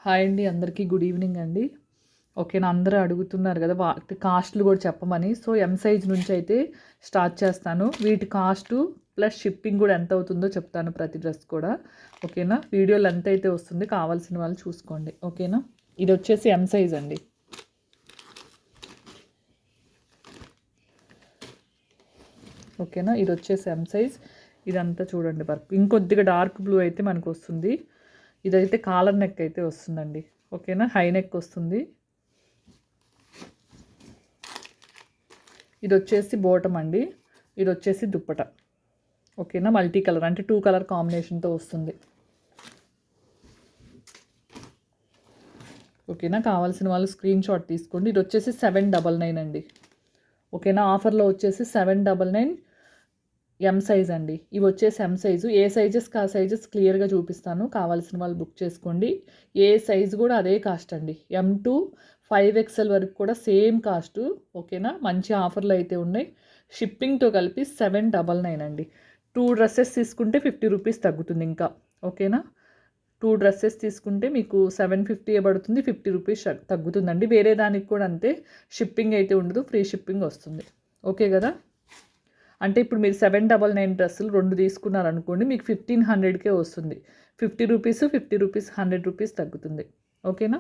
Hi అండి, అందరికీ good evening అండి. ఓకేనా, అందరూ అడుగుతున్నారు కదా వాటి కాస్ట్లు కూడా చెప్పమని. సో ఎం సైజ్ నుంచి అయితే స్టార్ట్ చేస్తాను. వీటి కాస్టు ప్లస్ షిప్పింగ్ కూడా ఎంత అవుతుందో చెప్తాను, ప్రతి డ్రెస్ కూడా. ఓకేనా, వీడియోలు ఎంత అయితే వస్తుంది, కావాల్సిన వాళ్ళు చూసుకోండి. ఓకేనా, ఇది వచ్చేసి ఎం సైజ్ అండి. ఓకేనా, ఇది వచ్చేసి ఎం సైజ్. ఇదంతా చూడండి వర్క్. ఇంకొద్దిగా డార్క్ బ్లూ అయితే మనకు వస్తుంది. ఇదైతే కాలర్ నెక్ అయితే వస్తుందండి. ఓకేనా, హై నెక్ వస్తుంది. ఇది వచ్చేసి బోటం అండి. ఇది వచ్చేసి దుప్పట. ఓకేనా, మల్టీ కలర్ అంటే 2 కలర్ కాంబినేషన్తో వస్తుంది. ఓకేనా, కావాల్సిన వాళ్ళు స్క్రీన్ షాట్ తీసుకోండి. ఇది వచ్చేసి 799 అండి. ఓకేనా, ఆఫర్లో వచ్చేసి 799 ఎం సైజ్ అండి. ఇవి వచ్చేసి ఎం సైజు. ఏ సైజెస్కి ఆ సైజెస్ క్లియర్గా చూపిస్తాను, కావాల్సిన వాళ్ళు బుక్ చేసుకోండి. ఏ సైజు కూడా అదే కాస్ట్ అండి. ఎం టు 5XL వరకు కూడా సేమ్ కాస్ట్. ఓకేనా, మంచి ఆఫర్లు అయితే ఉన్నాయి. షిప్పింగ్తో కలిపి 799 అండి. 2 డ్రెస్సెస్ తీసుకుంటే 50 రూపీస్ తగ్గుతుంది ఇంకా. ఓకేనా, 2 డ్రెస్సెస్ తీసుకుంటే మీకు 750 పడుతుంది, 50 రూపీస్ తగ్గుతుందండి. వేరే దానికి కూడా అంతే, షిప్పింగ్ అయితే ఉండదు, ఫ్రీ షిప్పింగ్ వస్తుంది. ఓకే కదా, అంటే ఇప్పుడు మీరు 799 డ్రెస్సులు 2 తీసుకున్నారనుకోండి, మీకు 1500కే వస్తుంది. 50 రూపీస్ 50 రూపీస్ 100 రూపీస్ తగ్గుతుంది. ఓకేనా,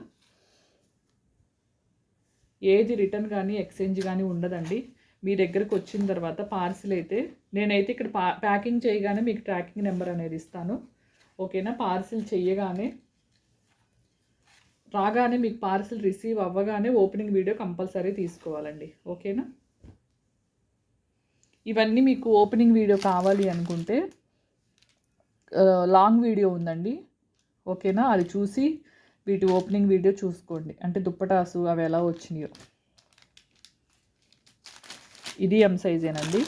ఏది రిటర్న్ కానీ ఎక్స్చేంజ్ కానీ ఉండదండి. మీ దగ్గరకు వచ్చిన తర్వాత పార్సిల్ అయితే నేనైతే ఇక్కడ ప్యాకింగ్ చేయగానే మీకు ట్రాకింగ్ నెంబర్ అనేది ఇస్తాను. ఓకేనా, పార్సిల్ చేయగానే రాగానే మీకు పార్సిల్ రిసీవ్ అవ్వగానే ఓపెనింగ్ వీడియో కంపల్సరీ తీసుకోవాలండి. ఓకేనా, ఇవన్నీ మీకు ఓపెనింగ్ వీడియో కావాలి అనుకుంటే లాంగ్ వీడియో ఉందండి. ఓకేనా, అది చూసి వీటి ఓపెనింగ్ వీడియో చూసుకోండి, అంటే దుప్పటాసు అవి ఎలా వచ్చినాయో. ఇది ఎం సైజేనండి.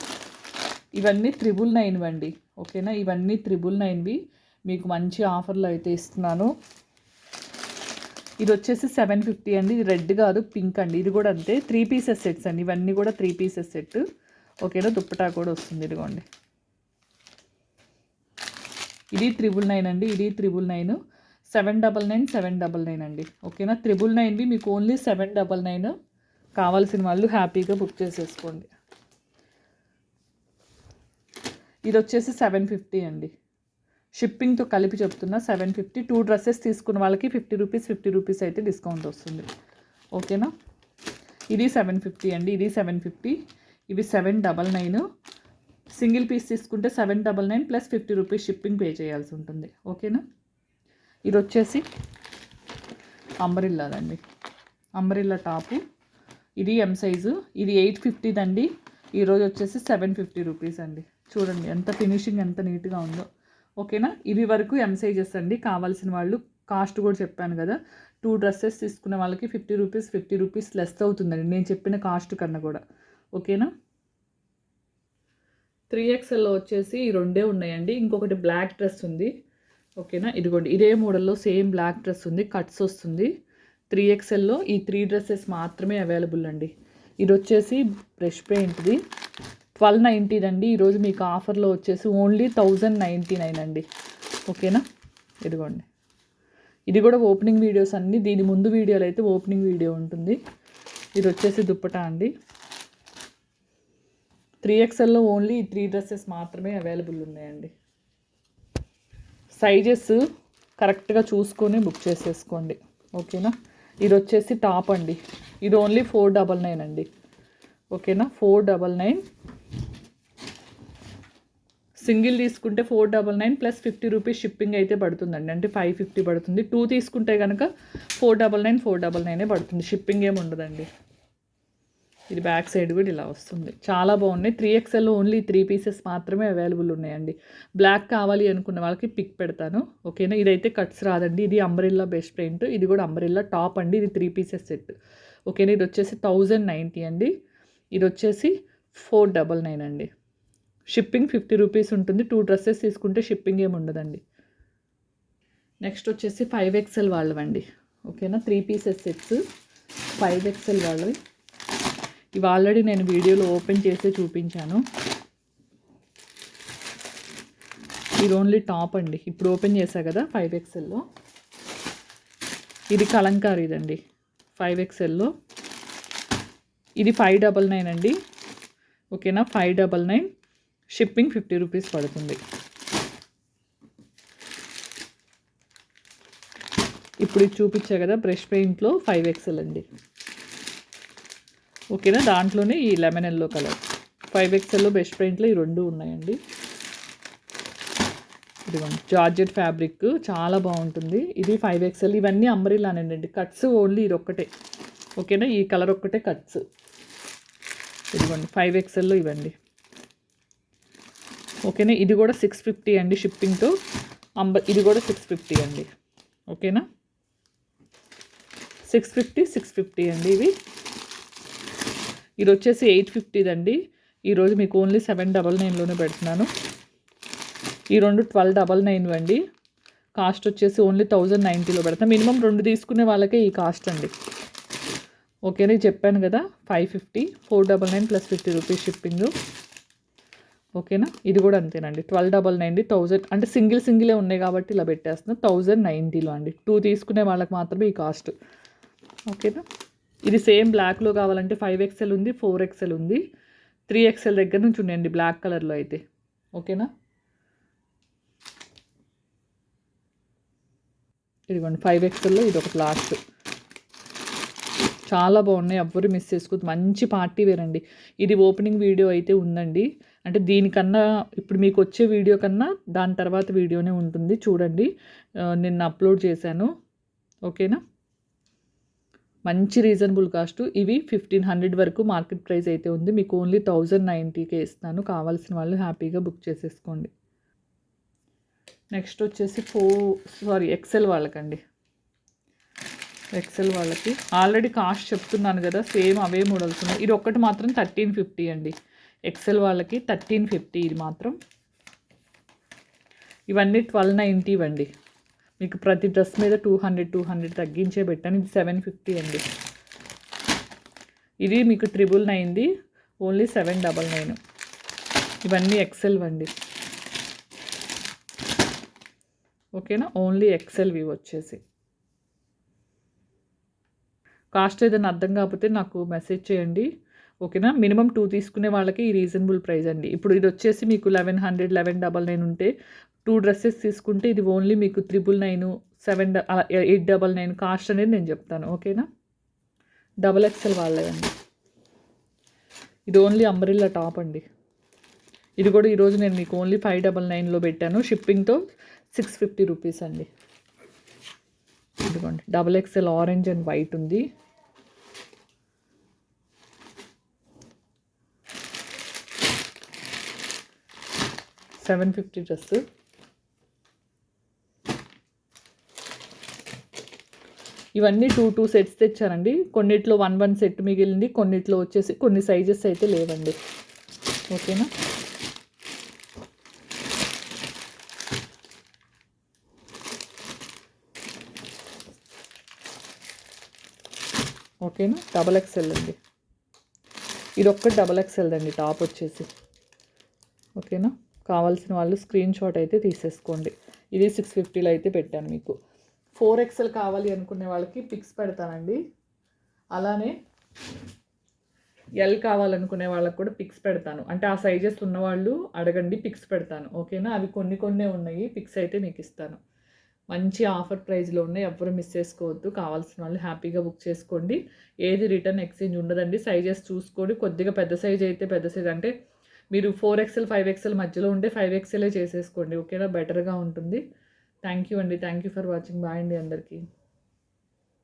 ఇవన్నీ 999 అండి. ఓకేనా, ఇవన్నీ 999వి మీకు మంచి ఆఫర్లో అయితే ఇస్తున్నాను. ఇది వచ్చేసి 750 అండి. ఇది రెడ్ కాదు, పింక్ అండి. ఇది కూడా అంతే, 3 పీసెస్ సెట్స్ అండి. ఇవన్నీ కూడా 3 పీసెస్ సెట్. ఓకేనా, దుప్పటా కూడా వస్తుంది. ఇదిగోండి, ఇది 999 అండి. ఇది 999. 799 799 అండి. ఓకేనా, 999వి మీకు ఓన్లీ 799. కావాల్సిన వాళ్ళు హ్యాపీగా బుక్ చేసేసుకోండి. ఇది వచ్చేసి 750 అండి. షిప్పింగ్తో కలిపి చెప్తున్నా, 750. 2 డ్రెస్సెస్ తీసుకున్న వాళ్ళకి 50 రూపీస్ అయితే డిస్కౌంట్ వస్తుంది. ఓకేనా, ఇది 750 అండి. ఇది 750. ఇవి 799. సింగిల్ పీస్ తీసుకుంటే 799 ప్లస్ 50 రూపీస్ షిప్పింగ్ పే చేయాల్సి ఉంటుంది. ఓకేనా, ఇది వచ్చేసి అంబ్రిల్లాదండి. Umbrella top. ఇది ఎం సైజు. ఇది 850 అండి. ఈరోజు వచ్చేసి 750 రూపీస్ అండి. చూడండి ఎంత ఫినిషింగ్, ఎంత నీట్గా ఉందో. ఓకేనా, ఇవి వరకు ఎం సైజెస్ అండి. కావాల్సిన వాళ్ళు కాస్ట్ కూడా చెప్పాను కదా, 2 డ్రెస్సెస్ తీసుకునే వాళ్ళకి 50 రూపీస్ లెస్ అవుతుందండి, నేను చెప్పిన కాస్ట్ కన్నా కూడా. ఓకేనా, 3XLలో వచ్చేసి ఈ 2 ఉన్నాయండి. ఇంకొకటి బ్లాక్ డ్రెస్ ఉంది. ఓకేనా, ఇదిగోండి, ఇదే మోడల్లో సేమ్ బ్లాక్ డ్రెస్ ఉంది, కట్స్ వస్తుంది. 3XLలో ఈ 3 డ్రెస్సెస్ మాత్రమే అవైలబుల్ అండి. ఇది వచ్చేసి బ్రష్ పెయింట్ది, 1290 అండి. ఈరోజు మీకు ఆఫర్లో వచ్చేసి ఓన్లీ 1099 అండి. ఓకేనా, ఇదిగోండి, ఇది కూడా ఓపెనింగ్ వీడియోస్ అన్నీ. దీని ముందు వీడియోలో అయితే ఓపెనింగ్ వీడియో ఉంటుంది. ఇది వచ్చేసి దుప్పటా అండి. 3XLలో ఓన్లీ 3 డ్రెస్సెస్ మాత్రమే అవైలబుల్ ఉన్నాయండి. సైజెస్ కరెక్ట్గా చూసుకొని బుక్ చేసేసుకోండి. ఓకేనా, ఇది వచ్చేసి టాప్ అండి. ఇది ఓన్లీ 499 అండి. ఓకేనా, 499. సింగిల్ తీసుకుంటే 499 ప్లస్ 50 రూపీస్ షిప్పింగ్ అయితే పడుతుందండి, అంటే 550 పడుతుంది. 2 తీసుకుంటే కనుక 499 పడుతుంది, షిప్పింగ్ ఏమి ఉండదండి. ఇది బ్యాక్ సైడ్ కూడా ఇలా వస్తుంది. చాలా బాగున్నాయి. 3XLలో ఓన్లీ 3 పీసెస్ మాత్రమే అవైలబుల్ ఉన్నాయండి. బ్లాక్ కావాలి అనుకున్న వాళ్ళకి పిక్ పెడతాను. ఓకేనా, ఇదైతే కట్స్ రాదండి. ఇది అంబ్రెల్లా బెస్ట్ ప్రింట్. ఇది కూడా అంబ్రెల్లా టాప్ అండి. ఇది 3 పీసెస్ సెట్. ఓకేనా, ఇది వచ్చేసి 1090 అండి. ఇది వచ్చేసి 499 అండి. షిప్పింగ్ 50 రూపీస్ ఉంటుంది. 2 డ్రెస్సెస్ తీసుకుంటే షిప్పింగ్ ఏమి ఉండదండి. నెక్స్ట్ వచ్చేసి 5XL వాళ్ళవండి. ఓకేనా, 3 పీసెస్ సెట్స్ 5XL వాళ్ళవి. ఇవి ఆల్రెడీ నేను వీడియోలో ఓపెన్ చేసి చూపించాను. ఇది ఓన్లీ టాప్ అండి. ఇప్పుడు ఓపెన్ చేశా కదా 5XLలో. ఇది కలంకారీదండి 5XLలో. ఇది 599 అండి. ఓకేనా, 599. షిప్పింగ్ 50 రూపీస్ పడుతుంది. ఇప్పుడు ఇది చూపించా కదా బ్రష్ పెయింట్లో 5XL అండి. ఓకేనా, దాంట్లోనే ఈ లెమన్ ఎల్లో కలర్ 5XLలో బ్రష్ పెయింట్లో ఈ రెండు ఉన్నాయండి. ఇదిగోండి జార్జెట్ ఫ్యాబ్రిక్ చాలా బాగుంటుంది. ఇది 5XL. ఇవన్నీ అంబ్రెల్లానండి, కట్స్ ఓన్లీ ఇది ఒక్కటే. ఓకేనా, ఈ కలర్ ఒక్కటే కట్స్. ఇదిగోండి 5XLలో ఇవ్వండి. ఓకేనా, ఇది కూడా 650 అండి షిప్పింగ్తో. ఇది కూడా 650 అండి. ఓకేనా, 650 అండి ఇవి. ఇది వచ్చేసి 850 అండి. ఈరోజు మీకు ఓన్లీ 799లోనే పెడుతున్నాను. ఈ రెండు 1299 అండి. కాస్ట్ వచ్చేసి ఓన్లీ 1090లో పెడతాను. మినిమం 2 తీసుకునే వాళ్ళకే ఈ కాస్ట్ అండి. ఓకేనా, చెప్పాను కదా 550, 499 + 50 రూపీస్ షిప్పింగ్. ఓకేనా, ఇది కూడా అంతేనండి 1299, 1000 అంటే సింగిలే ఉన్నాయి కాబట్టి ఇలా పెట్టేస్తున్నాను 1090లో అండి. 2 తీసుకునే వాళ్ళకి మాత్రమే ఈ కాస్ట్. ఓకేనా, ఇది సేమ్ బ్లాక్లో కావాలంటే 5XL ఉంది, 4XL ఉంది, 3XL దగ్గర నుంచి ఉన్నాయండి బ్లాక్ కలర్లో అయితే. ఓకేనా, ఇదిగోండి 5XLలో ఇది ఒక లాస్ట్. చాలా బాగున్నాయి, ఎవ్వరు మిస్ చేసుకోవద్దు. మంచి పార్టీ వేర్ అండి. ఇది ఓపెనింగ్ వీడియో అయితే ఉందండి. అంటే దీనికన్నా ఇప్పుడు మీకు వచ్చే వీడియో కన్నా దాని తర్వాత వీడియోనే ఉంటుంది చూడండి. నిన్న అప్లోడ్ చేశాను. ఓకేనా, మంచి రీజనబుల్ కాస్ట్. ఇవి 1500 వరకు మార్కెట్ ప్రైస్ అయితే ఉంది. మీకు ఓన్లీ 1090కే ఇస్తాను. కావాల్సిన వాళ్ళు హ్యాపీగా బుక్ చేసేసుకోండి. నెక్స్ట్ వచ్చేసి XL వాళ్ళకండి. XL వాళ్ళకి ఆల్రెడీ కాస్ట్ చెప్తున్నాను కదా, సేమ్ అవే మోడల్స్ ఉన్నాయి. ఇది ఒక్కటి మాత్రం 1350 అండి. XL వాళ్ళకి 1350 ఇది మాత్రం. ఇవన్నీ 1290 ఇవ్వండి. మీకు ప్రతి డ్రెస్ మీద 200 తగ్గించే పెట్టాను. ఇది 750 అండి. ఇది మీకు 999ది ఓన్లీ 799. ఇవన్నీ XL అండి. ఓకేనా, ఓన్లీ XLవి వచ్చేసి. కాస్ట్ ఏదైనా అర్థం కాకపోతే నాకు మెసేజ్ చేయండి. ఓకేనా, మినిమం 2 తీసుకునే వాళ్ళకి ఈ రీజనబుల్ ప్రైస్ అండి. ఇప్పుడు ఇది వచ్చేసి మీకు 1100, 1199 ఉంటే 2 డ్రెస్సెస్ తీసుకుంటే ఇది ఓన్లీ మీకు 999, 899 కాస్ట్ అనేది నేను చెప్తాను. ఓకేనా, XXL వాళ్ళదండి. ఇది ఓన్లీ అంబ్రెల్లా టాప్ అండి. ఇది కూడా ఈరోజు నేను మీకు ఓన్లీ 599లో పెట్టాను. షిప్పింగ్తో 650 రూపీస్ అండి. ఇదిగోండి XXL ఆరెంజ్ అండ్ వైట్ ఉంది. $750 డ్రెస్. ఇవన్నీ 2 సెట్స్ తెచ్చానండి. కొన్నిట్లో 1 సెట్ మిగిలింది, కొన్నిట్లో వచ్చేసి కొన్ని సైజెస్ అయితే లేవండి. ఓకేనా, ఓకేనా, XXL అండి. ఇది ఒక్కటి XXL అండి టాప్ వచ్చేసి. ఓకేనా, కావాల్సిన వాళ్ళు స్క్రీన్ షాట్ అయితే తీసేసుకోండి. ఇది 650లో అయితే పెట్టాను మీకు. 4XL కావాలి అనుకునే వాళ్ళకి పిక్స్ పెడతానండి. అలానే ఎల్ కావాలనుకునే వాళ్ళకి కూడా పిక్స్ పెడతాను. అంటే ఆ సైజెస్ ఉన్నవాళ్ళు అడగండి, పిక్స్ పెడతాను. ఓకేనా, అవి కొన్నే ఉన్నాయి, పిక్స్ అయితే మీకు ఇస్తాను. మంచి ఆఫర్ ప్రైస్లో ఉన్నాయి, ఎవ్వరు మిస్ చేసుకోవద్దు. కావాల్సిన వాళ్ళు హ్యాపీగా బుక్ చేసుకోండి. ఏది రిటర్న్ ఎక్స్చేంజ్ ఉండదండి. సైజెస్ చూసుకోండి. కొద్దిగా పెద్ద సైజ్ అయితే పెద్ద సైజ్ అంటే మీరు 4XL, 5XL మధ్యలో ఉంటే 5XLే చేసేసుకోండి. ఓకేనా, బెటర్గా ఉంటుంది. థ్యాంక్ యూ అండి. Thank you for watching. Bye అండి అందరికీ.